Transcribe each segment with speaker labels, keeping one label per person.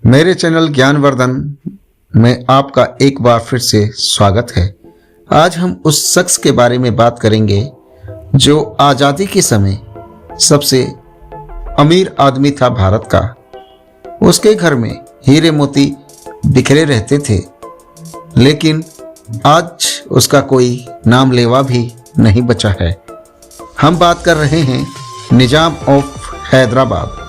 Speaker 1: मेरे चैनल ज्ञानवर्धन में आपका एक बार फिर से स्वागत है। आज हम उस शख्स के बारे में बात करेंगे जो आज़ादी के समय सबसे अमीर आदमी था भारत का। उसके घर में हीरे मोती बिखरे रहते थे, लेकिन आज उसका कोई नाम लेवा भी नहीं बचा है। हम बात कर रहे हैं निज़ाम ऑफ हैदराबाद।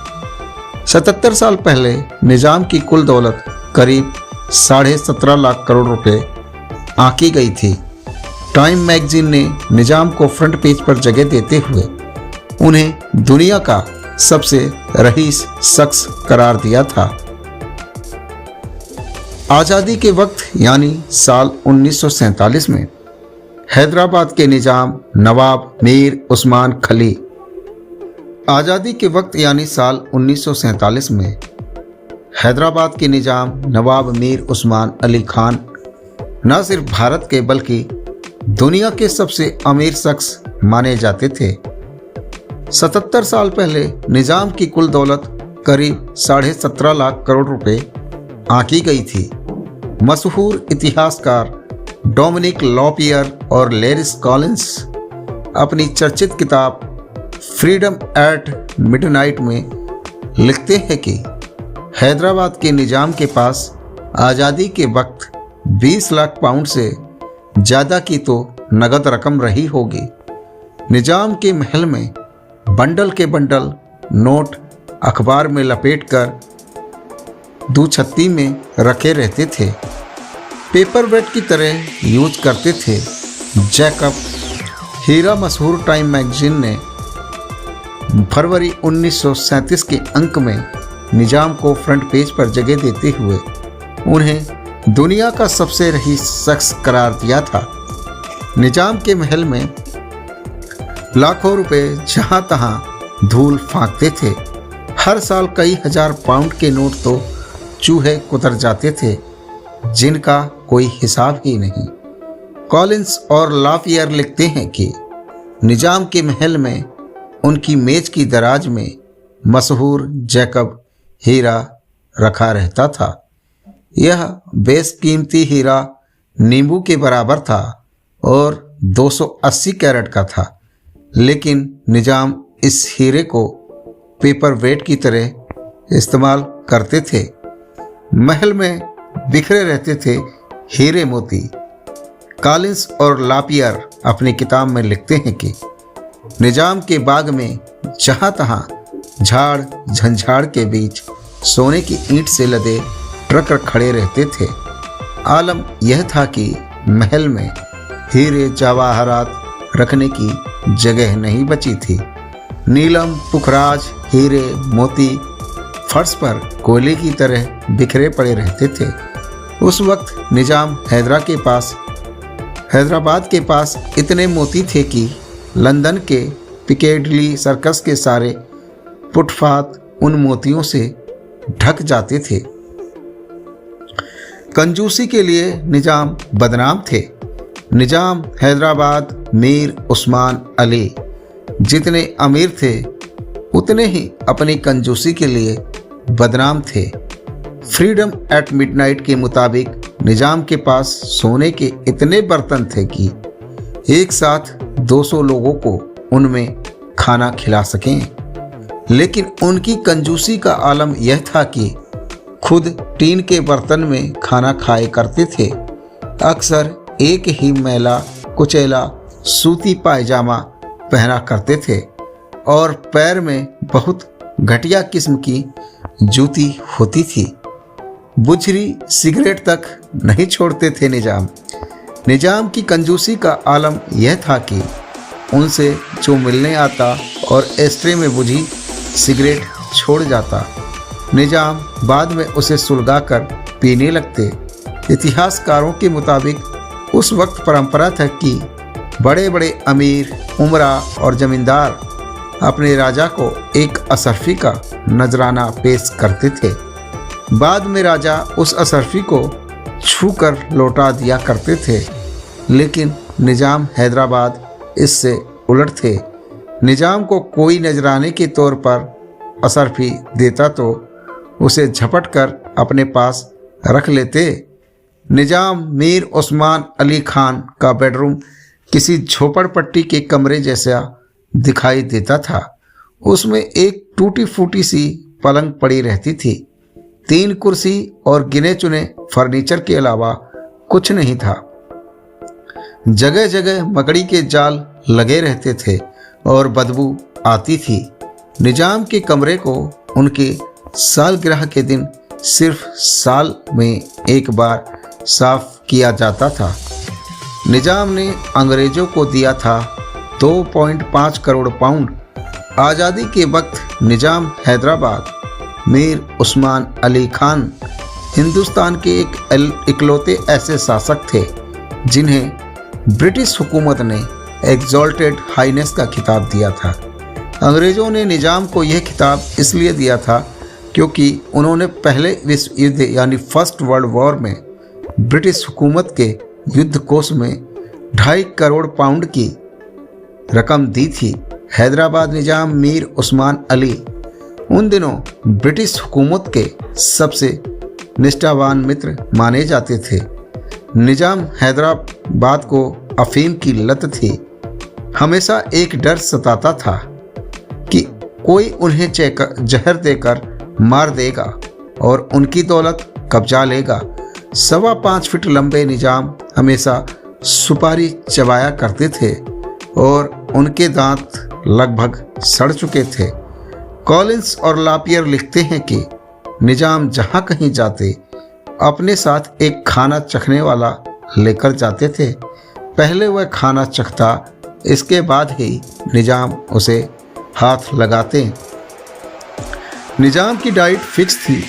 Speaker 1: 77 साल पहले निज़ाम की कुल दौलत करीब 17.5 लाख करोड़ रुपए आंकी गई थी। टाइम मैगजीन ने निज़ाम को फ्रंट पेज पर जगह देते हुए उन्हें दुनिया का सबसे रईस शख्स करार दिया था। आज़ादी के वक्त यानी साल 1947 में हैदराबाद के निज़ाम नवाब मीर उस्मान खली। आज़ादी के वक्त यानी साल 1947 में हैदराबाद के निज़ाम नवाब मीर उस्मान अली खान न सिर्फ भारत के बल्कि दुनिया के सबसे अमीर शख्स माने जाते थे। 77 साल पहले निज़ाम की कुल दौलत करीब 17.5 लाख करोड़ रुपए आंकी गई थी। मशहूर इतिहासकार डोमिनिक लॉपियर और लैरिस कॉलिंस अपनी चर्चित किताब फ्रीडम एट मिडनाइट में लिखते हैं कि हैदराबाद के निज़ाम के पास आज़ादी के वक्त 20 लाख पाउंड से ज़्यादा की तो नगद रकम रही होगी। निज़ाम के महल में बंडल के बंडल नोट अखबार में लपेटकर दूछत्ती में रखे रहते थे। पेपर वेट की तरह यूज करते थे। जैकब हीरा मशहूर टाइम मैगजीन ने फरवरी 1937 के अंक में निज़ाम को फ्रंट पेज पर जगह देते हुए उन्हें दुनिया का सबसे रईस शख्स करार दिया था। निज़ाम के महल में लाखों रुपए जहां तहां धूल फांकते थे। हर साल कई हजार पाउंड के नोट तो चूहे कुतर जाते थे, जिनका कोई हिसाब ही नहीं। कॉलिंस और लाफियर लिखते हैं कि निज़ाम के महल में उनकी मेज की दराज में मशहूर जैकब हीरा रखा रहता था। यह बेशकीमती हीरा नींबू के बराबर था और 280 कैरेट का था, लेकिन निज़ाम इस हीरे को पेपर वेट की तरह इस्तेमाल करते थे। महल में बिखरे रहते थे हीरे मोती। कॉलिंस और लापियर अपनी किताब में लिखते हैं कि निज़ाम के बाग में जहाँ तहाँ झाड़ झंझाड़ के बीच सोने की ईंट से लदे ट्रक खड़े रहते थे। आलम यह था कि महल में हीरे जवाहरात रखने की जगह नहीं बची थी। नीलम पुखराज हीरे मोती फर्श पर कोयले की तरह बिखरे पड़े रहते थे। उस वक्त निज़ाम हैदराबाद के पास इतने मोती थे कि लंदन के पिकेडली सर्कस के सारे फुटपाथ उन मोतियों से ढक जाते थे। कंजूसी के लिए निज़ाम बदनाम थे। निज़ाम हैदराबाद मीर उस्मान अली जितने अमीर थे उतने ही अपनी कंजूसी के लिए बदनाम थे। फ्रीडम एट मिडनाइट के मुताबिक निज़ाम के पास सोने के इतने बर्तन थे कि एक साथ 200 लोगों को उनमें खाना खिला सकें। लेकिन उनकी कंजूसी का आलम यह था कि खुद टीन के बर्तन में खाना खाए करते थे। अक्सर एक ही मैला कुचैला सूती पायजामा पहना करते थे और पैर में बहुत घटिया किस्म की जूती होती थी। बुझरी सिगरेट तक नहीं छोड़ते थे निज़ाम की कंजूसी का आलम यह था कि उनसे जो मिलने आता और एस्ट्रे में बुझी सिगरेट छोड़ जाता, निज़ाम बाद में उसे सुलगाकर पीने लगते। इतिहासकारों के मुताबिक उस वक्त परंपरा था कि बड़े बड़े अमीर उमरा और जमींदार अपने राजा को एक असरफी का नजराना पेश करते थे। बाद में राजा उस असरफी को छूकर लौटा दिया करते थे, लेकिन निज़ाम हैदराबाद इससे उलट थे। निज़ाम को कोई नजराने के तौर पर असरफी देता तो उसे झपट कर अपने पास रख लेते। निजाम मीर उस्मान अली खान का बेडरूम किसी झोपड़पट्टी के कमरे जैसा दिखाई देता था। उसमें एक टूटी फूटी सी पलंग पड़ी रहती थी। 3 कुर्सी और गिने चुने फर्नीचर के अलावा कुछ नहीं था। जगह जगह मकड़ी के जाल लगे रहते थे और बदबू आती थी। निजाम के कमरे को उनके सालगिरह के दिन सिर्फ साल में एक बार साफ किया जाता था। निजाम ने अंग्रेजों को दिया था 2.5 करोड़ पाउंड। आज़ादी के वक्त निजाम हैदराबाद मीर उस्मान अली खान हिंदुस्तान के एक इकलौते ऐसे शासक थे जिन्हें ब्रिटिश हुकूमत ने एग्जॉल्टेड हाईनेस का खिताब दिया था। अंग्रेज़ों ने निजाम को यह खिताब इसलिए दिया था क्योंकि उन्होंने पहले विश्व युद्ध यानी फर्स्ट वर्ल्ड वॉर में ब्रिटिश हुकूमत के युद्ध कोष में 2.5 करोड़ पाउंड की रकम दी थी। हैदराबाद निजाम मीर उस्मान अली उन दिनों ब्रिटिश हुकूमत के सबसे निष्ठावान मित्र माने जाते थे। निजाम हैदराबाद को अफीम की लत थी। हमेशा एक डर सताता था कि कोई उन्हें जहर देकर मार देगा और उनकी दौलत कब्जा लेगा। 5.25 फीट लंबे निजाम हमेशा सुपारी चबाया करते थे और उनके दांत लगभग सड़ चुके थे। कॉलिंस और लापियर लिखते हैं कि निजाम जहाँ कहीं जाते अपने साथ एक खाना चखने वाला लेकर जाते थे। पहले वह खाना चखता, इसके बाद ही निजाम उसे हाथ लगाते। निजाम की डाइट फिक्स थी।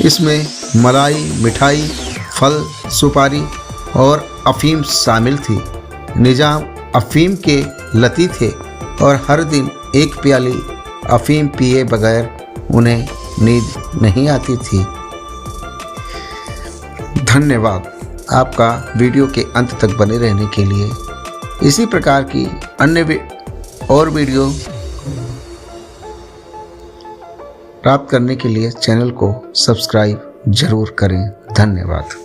Speaker 1: इसमें मलाई, मिठाई, फल, सुपारी और अफीम शामिल थी। निजाम अफीम के लती थे और हर दिन एक प्याली अफीम पिए बगैर उन्हें नींद नहीं आती थी। धन्यवाद आपका वीडियो के अंत तक बने रहने के लिए। इसी प्रकार की अन्य और वीडियो प्राप्त करने के लिए चैनल को सब्सक्राइब जरूर करें। धन्यवाद।